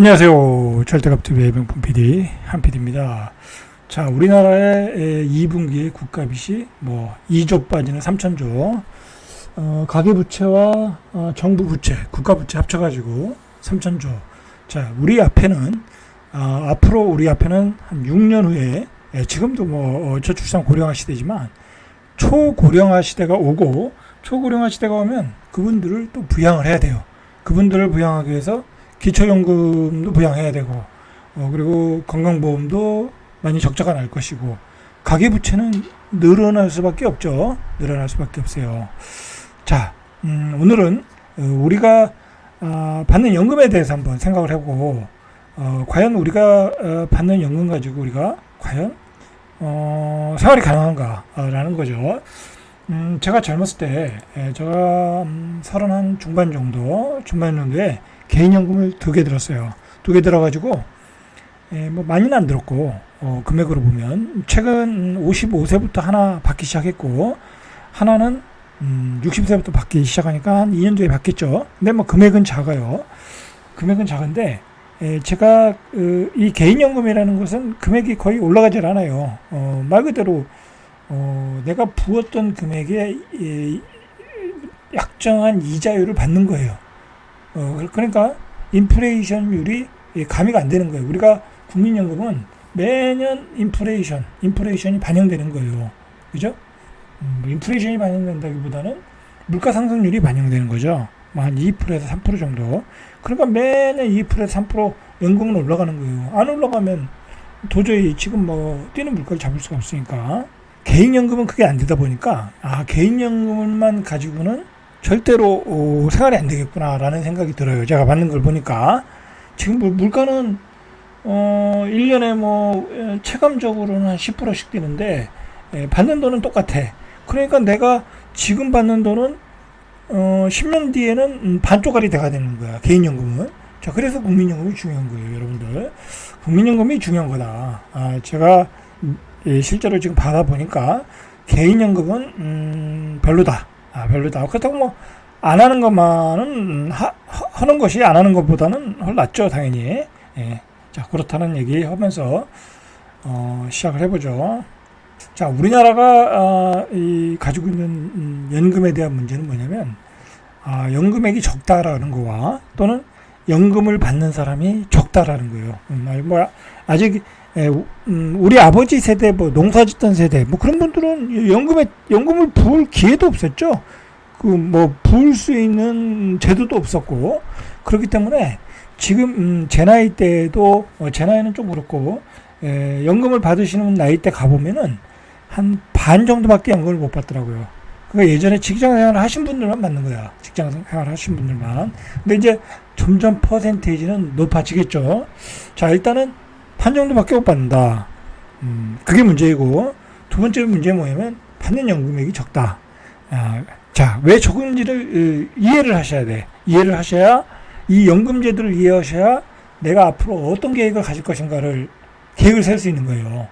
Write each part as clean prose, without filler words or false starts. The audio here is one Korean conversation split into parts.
안녕하세요. 절대값TV의 명품 PD 한PD입니다. 자, 우리나라의 2분기의 국가빚이 2조 빠지는 3천조, 가계부채와 정부 부채, 국가 부채 합쳐가지고 3천조. 자, 우리 앞에는 앞으로 우리 앞에는 한 6년 후에, 지금도 저출산 고령화 시대지만 초고령화 시대가 오고, 초고령화 시대가 오면 그분들을 또 부양을 해야 돼요. 그분들을 부양하기 위해서 기초연금도 부양해야 되고, 그리고 건강보험도 많이 적자가 날 것이고, 가계부채는 늘어날 수밖에 없죠. 늘어날 수밖에 없어요. 자, 오늘은 우리가 받는 연금에 대해서 한번 생각을 해보고, 과연 우리가 받는 연금 가지고 우리가 과연 생활이 가능한가라는 거죠. 제가 젊었을 때, 제가 30 중반 정도에 개인연금을 2개 들었어요. 2개 들어가지고, 많이는 안 들었고, 금액으로 보면, 최근 55세부터 하나 받기 시작했고, 하나는 60세부터 받기 시작하니까 한 2년 뒤에 받겠죠. 근데 금액은 작아요. 금액은 작은데, 제가 이 개인연금이라는 것은 금액이 거의 올라가질 않아요. 말 그대로 내가 부었던 금액에 약정한 이자율을 받는 거예요. 그러니까 인플레이션율이 가미가 안 되는 거예요. 우리가 국민연금은 매년 인플레이션이 반영되는 거예요. 그죠? 인플레이션이 반영된다기보다는 물가 상승률이 반영되는 거죠. 한 2%에서 3% 정도. 그러니까 매년 2%에서 3% 연금은 올라가는 거예요. 안 올라가면 도저히 지금 뛰는 물가를 잡을 수가 없으니까. 개인연금은 그게 안 되다 보니까, 개인연금만 가지고는 절대로 생활이 안 되겠구나라는 생각이 들어요. 제가 받는 걸 보니까. 지금 물가는 1년에 체감적으로는 한 10%씩 뛰는데, 받는 돈은 똑같아. 그러니까 내가 지금 받는 돈은 10년 뒤에는 반쪽짜리 돼가 되는 거야. 개인연금은. 자, 그래서 국민연금이 중요한 거예요, 여러분들. 국민연금이 중요한 거다. 제가 실제로 지금 받아보니까 개인연금은 별로다. 별로다. 그렇다고 안 하는 것만은 하는 것이 안 하는 것보다는 훨씬 낫죠, 당연히. 자, 그렇다는 얘기 하면서 시작을 해보죠. 자, 우리나라가 가지고 있는 연금에 대한 문제는 뭐냐면, 연금액이 적다라는 거와 또는 연금을 받는 사람이 적다라는 거예요. 아직 우리 아버지 세대, 농사 짓던 세대, 그런 분들은 연금을 부을 기회도 없었죠. 부을 수 있는 제도도 없었고, 그렇기 때문에 지금 제 나이 때도, 제 나이는 좀 그렇고, 연금을 받으시는 나이 때 가보면은 한 반 정도밖에 연금을 못 받더라고요. 그러니까 예전에 직장 생활을 하신 분들만 받는 거야. 직장 생활을 하신 분들만. 근데 이제 점점 퍼센테이지는 높아지겠죠. 자, 일단은 반 정도밖에 못 받는다. 그게 문제이고, 두 번째 문제는 뭐냐면 받는 연금액이 적다. 자, 왜 적은지를 이해를 하셔야 돼. 이해를 하셔야, 이 연금 제도를 이해하셔야 내가 앞으로 어떤 계획을 가질 것인가를 계획을 세울 수 있는 거예요.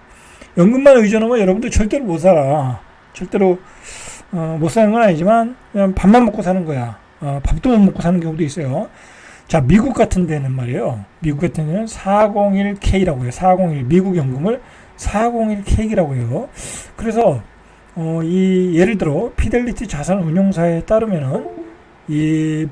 연금만 의존하면 여러분들 절대로 못 살아. 절대로 못 사는 건 아니지만 그냥 밥만 먹고 사는 거야. 밥도 못 먹고 사는 경우도 있어요. 자, 미국 같은 데는 말이에요. 미국 같은 데는 401K라고 해요. 401, 미국 연금을 401K라고 해요. 그래서 예를 들어 피델리티 자산운용사에 따르면은 이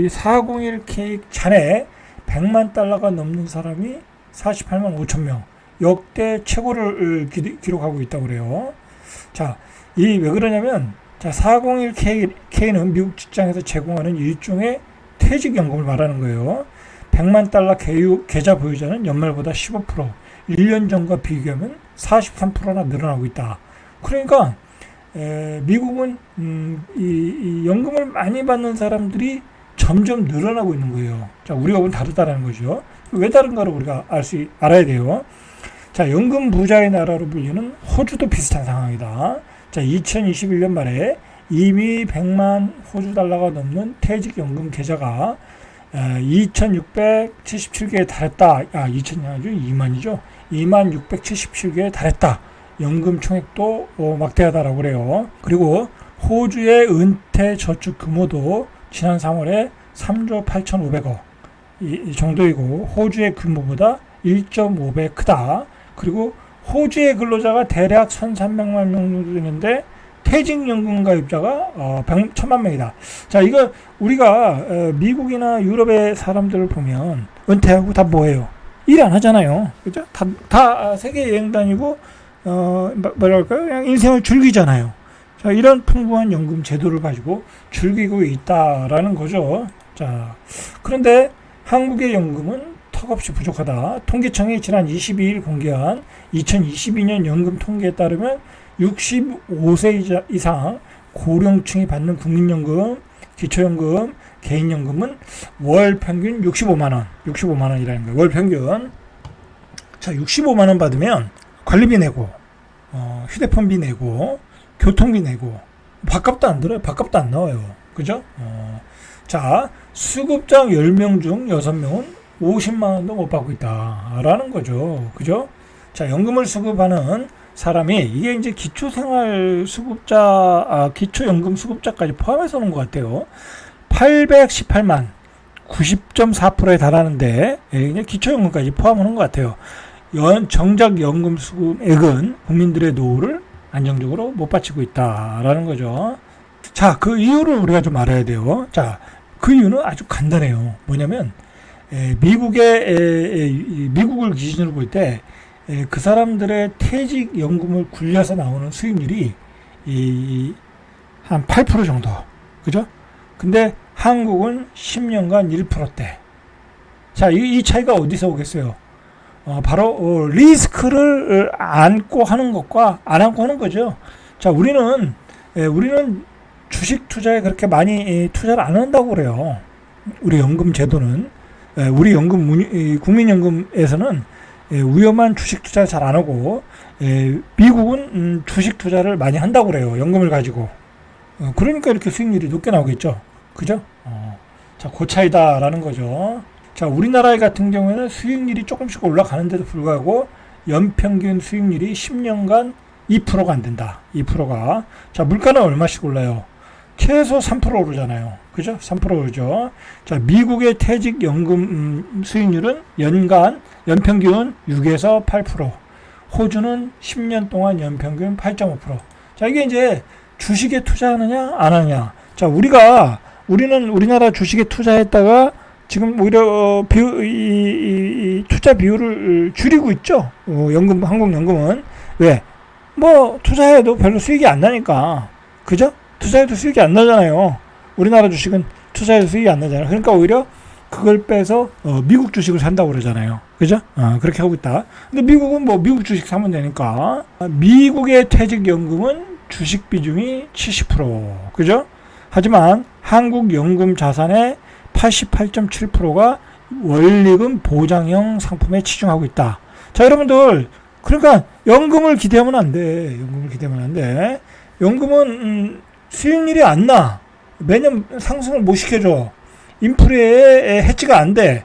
401K 잔에 100만 달러가 넘는 사람이 48만 5천 명. 역대 최고를 기록하고 있다고 그래요. 자, 왜 그러냐면, 자, 401K는 미국 직장에서 제공하는 일종의 퇴직연금을 말하는 거예요. 100만 달러 계좌 보유자는 연말보다 15%, 1년 전과 비교하면 43%나 늘어나고 있다. 그러니까 미국은 이 연금을 많이 받는 사람들이 점점 늘어나고 있는 거예요. 자, 우리가 보면 다르다는 거죠. 왜 다른가를 우리가 알아야 돼요. 자, 연금 부자의 나라로 불리는 호주도 비슷한 상황이다. 자, 2021년 말에 이미 100만 호주 달러가 넘는 퇴직연금 계좌가 2,677개에 달했다. 2,000이 아니죠. 2만이죠. 2677개에 달했다. 연금 총액도 막대하다라고 그래요. 그리고 호주의 은퇴 저축 규모도 지난 3월에 3조 8,500억. 이 정도이고 호주의 규모보다 1.5배 크다. 그리고 호주의 근로자가 대략 1,300만 명 정도 되는데 퇴직연금 가입자가 1,000만 명이다. 자, 이거 우리가 미국이나 유럽의 사람들을 보면 은퇴하고 다 뭐해요? 일 안 하잖아요. 그죠? 다 세계 여행 다니고 뭐랄까요? 그냥 인생을 즐기잖아요. 자, 이런 풍부한 연금 제도를 가지고 즐기고 있다라는 거죠. 자, 그런데 한국의 연금은 턱없이 부족하다. 통계청이 지난 22일 공개한 2022년 연금 통계에 따르면 65세 이상 고령층이 받는 국민연금, 기초연금, 개인연금은 월 평균 65만 원이라는 거예요. 월 평균. 자, 65만 원 받으면 관리비 내고, 휴대폰비 내고, 교통비 내고, 밥값도 안 들어요. 밥값도 안 나와요. 그죠? 자, 수급자 10명 중 6명은 50만 원도 못 받고 있다라는 거죠. 그죠? 자, 연금을 수급하는 사람이 이게 이제 기초생활 수급자, 기초연금 수급자까지 포함해서 오는 것 같아요. 818만 90.4%에 달하는데 이제 기초연금까지 포함하는 것 같아요. 정작 연금 수급액은 국민들의 노후를 안정적으로 못 바치고 있다라는 거죠. 자, 그 이유를 우리가 좀 알아야 돼요. 자, 그 이유는 아주 간단해요. 뭐냐면 미국을 기준으로 볼 때 그 사람들의 퇴직연금을 굴려서 나오는 수익률이 한 8% 정도. 그죠? 근데 한국은 10년간 1%대. 자, 이 차이가 어디서 오겠어요? 바로 리스크를 안고 하는 것과 안 안고 하는 거죠. 자, 우리는 주식 투자에 그렇게 많이 투자를 안 한다고 그래요. 우리 연금 제도는 우리 국민연금에서는 위험한 주식 투자를 잘 안 하고 미국은 주식 투자를 많이 한다고 그래요. 연금을 가지고. 그러니까 이렇게 수익률이 높게 나오겠죠. 그죠? 자, 그 차이다라는 거죠. 자, 우리나라 같은 경우에는 수익률이 조금씩 올라가는데도 불구하고 연평균 수익률이 10년간 2%가 안 된다. 2%가. 자, 물가는 얼마씩 올라요? 최소 3% 오르잖아요. 그죠? 3% 오르죠. 자, 미국의 퇴직연금 수익률은 연평균 6에서 8%. 호주는 10년 동안 연평균 8.5%. 자, 이게 이제 주식에 투자하느냐, 안 하느냐. 자, 우리는 우리나라 주식에 투자했다가 지금 오히려 투자 비율을 줄이고 있죠. 한국연금은. 왜? 뭐, 투자해도 별로 수익이 안 나니까. 그죠? 투자해도 수익이 안 나잖아요. 우리나라 주식은 투자해도 수익이 안 나잖아요. 그러니까 오히려 그걸 빼서 미국 주식을 산다고 그러잖아요. 그죠? 그렇게 하고 있다. 근데 미국은 뭐 미국 주식 사면 되니까. 미국의 퇴직연금은 주식 비중이 70%. 그죠? 하지만 한국 연금 자산의 88.7%가 원리금 보장형 상품에 치중하고 있다. 자, 여러분들, 그러니까 연금을 기대하면 안 돼. 연금은 수익률이 안 나. 매년 상승을 못 시켜줘. 인플레에 해치가 안 돼.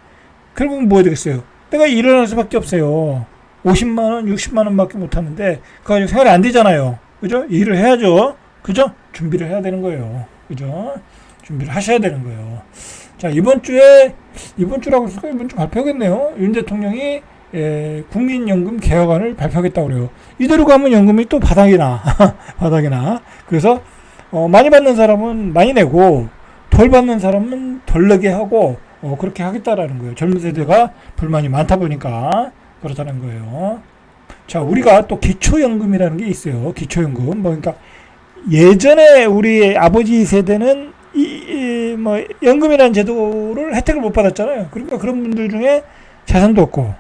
결국은 뭐 해야 되겠어요? 내가 일어날 수밖에 없어요. 50만원, 60만원 밖에 못 하는데, 그거 가지고 생활이 안 되잖아요. 그죠? 일을 해야죠. 그죠? 준비를 해야 되는 거예요. 그죠? 준비를 하셔야 되는 거예요. 자, 이번 주라고 해서 이번 주 발표하겠네요. 윤 대통령이 국민연금 개혁안을 발표하겠다고 그래요. 이대로 가면 연금이 또 바닥이 나. 그래서 많이 받는 사람은 많이 내고 덜 받는 사람은 덜 내게 하고 그렇게 하겠다라는 거예요. 젊은 세대가 불만이 많다 보니까 그렇다는 거예요. 자, 우리가 또 기초연금이라는 게 있어요. 기초연금. 그러니까 예전에 우리 아버지 세대는 뭐 연금이라는 제도를 혜택을 못 받았잖아요. 그러니까 그런 분들 중에 재산도 없고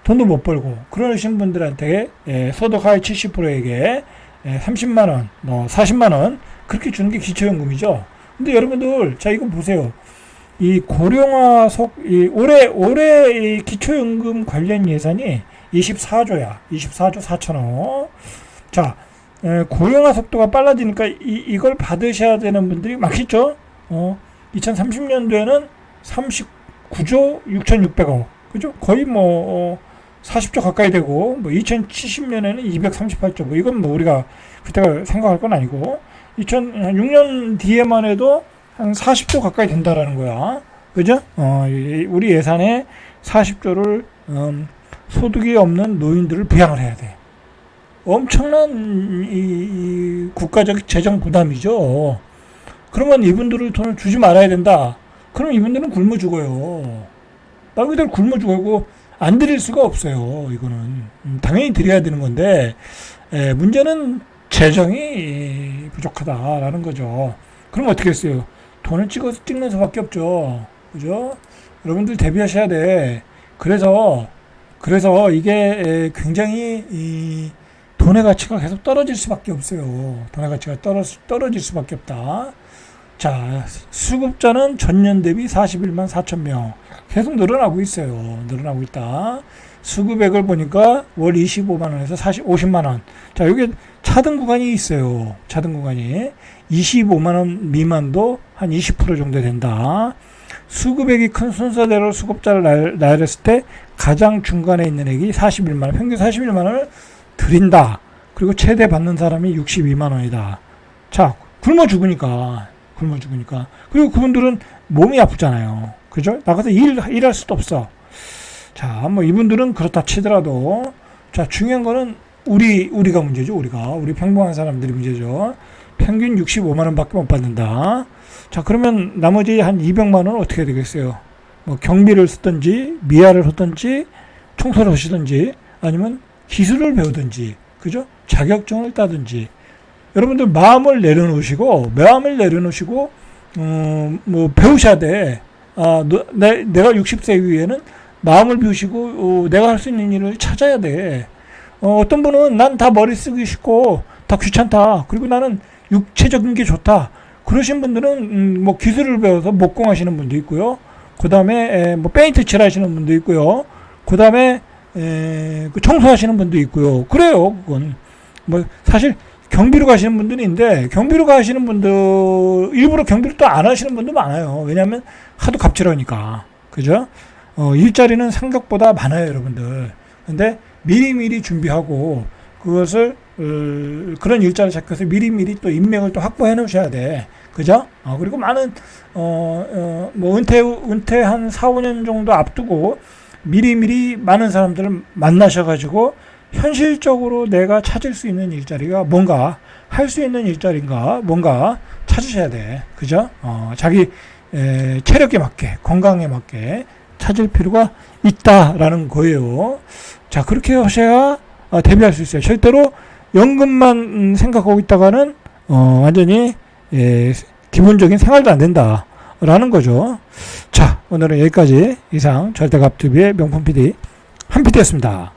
돈도 못 벌고 그러신 분들한테 소득 하위 70%에게 30만 원, 뭐 40만 원 그렇게 주는 게 기초연금이죠. 근데 여러분들, 자, 이거 보세요. 이 고령화 올해 이 기초연금 관련 예산이 24조야. 24조 4천억. 자, 고령화 속도가 빨라지니까 이걸 받으셔야 되는 분들이 많겠죠. 2030년도에는 39조 6,600억. 그죠? 거의 뭐 40조 가까이 되고, 뭐 2070년에는 238조. 뭐 이건 뭐 우리가 그때가 생각할 건 아니고 2006년 뒤에만 해도 한 40조 가까이 된다라는 거야. 그죠? 우리 예산의 40조를 소득이 없는 노인들을 부양을 해야 돼. 엄청난 이 국가적 재정 부담이죠. 그러면 이분들을 돈을 주지 말아야 된다. 그럼 이분들은 굶어 죽어요. 말 그대로 굶어 죽고 안 드릴 수가 없어요. 이거는 당연히 드려야 되는 건데 문제는 재정이 부족하다라는 거죠. 그럼 어떻게 했어요? 돈을 찍는 수밖에 없죠. 그죠? 여러분들 대비하셔야 돼. 그래서 이게 굉장히 이 돈의 가치가 계속 떨어질 수밖에 없어요. 돈의 가치가 떨어질 수밖에 없다. 자, 수급자는 전년 대비 41만 4천 명. 계속 늘어나고 있어요. 늘어나고 있다. 수급액을 보니까 월 25만 원에서 50만 원. 자, 여기 차등 구간이 있어요. 차등 구간이 25만 원 미만도 한 20% 정도 된다. 수급액이 큰 순서대로 수급자를 나열했을 때 가장 중간에 있는 액이 41만 원, 평균 41만 원을 드린다. 그리고 최대 받는 사람이 62만 원이다. 자, 굶어 죽으니까. 그리고 그분들은 몸이 아프잖아요. 그죠? 나가서 일할 수도 없어. 자, 뭐 이분들은 그렇다 치더라도, 자, 중요한 거는 우리가 문제죠. 우리 평범한 사람들이 문제죠. 평균 65만 원밖에 못 받는다. 자, 그러면 나머지 한 200만 원은 어떻게 되겠어요? 뭐 경비를 쓰든지, 미아를 하든지, 청소를 하시든지, 아니면 기술을 배우든지, 그죠? 자격증을 따든지. 여러분들 마음을 내려놓으시고, 뭐 배우셔야 돼. 내가 60세 이후에는 마음을 비우시고 내가 할 수 있는 일을 찾아야 돼. 어떤 분은 난 다 머리 쓰기 쉽고 다 귀찮다. 그리고 나는 육체적인 게 좋다. 그러신 분들은 뭐 기술을 배워서 목공하시는 분도 있고요. 그 다음에 뭐 페인트 칠하시는 분도 있고요. 그 다음에 청소하시는 분도 있고요. 그래요. 그건 뭐 사실 경비로 가시는 분들이 있는데 경비로 가시는 분들 일부러 경비를 또 안 하시는 분도 많아요. 왜냐하면 하도 갑질하니까. 그죠? 일자리는 생각보다 많아요, 여러분들. 근데 미리미리 준비하고 그것을 그런 일자리를 잡혀서 미리미리 또 인맥을 또 확보해 놓으셔야 돼. 그죠? 그리고 많은 뭐 은퇴 한 4, 5년 정도 앞두고 미리미리 많은 사람들을 만나셔가지고 현실적으로 내가 찾을 수 있는 일자리가 뭔가, 할 수 있는 일자리인가 뭔가 찾으셔야 돼. 그죠? 자기 체력에 맞게, 건강에 맞게 찾을 필요가 있다라는 거예요. 자, 그렇게 하셔야 대비할 수 있어요. 절대로 연금만 생각하고 있다가는 완전히 기본적인 생활도 안 된다라는 거죠. 자, 오늘은 여기까지. 이상 절대갑TV의 명품 PD 한 PD였습니다.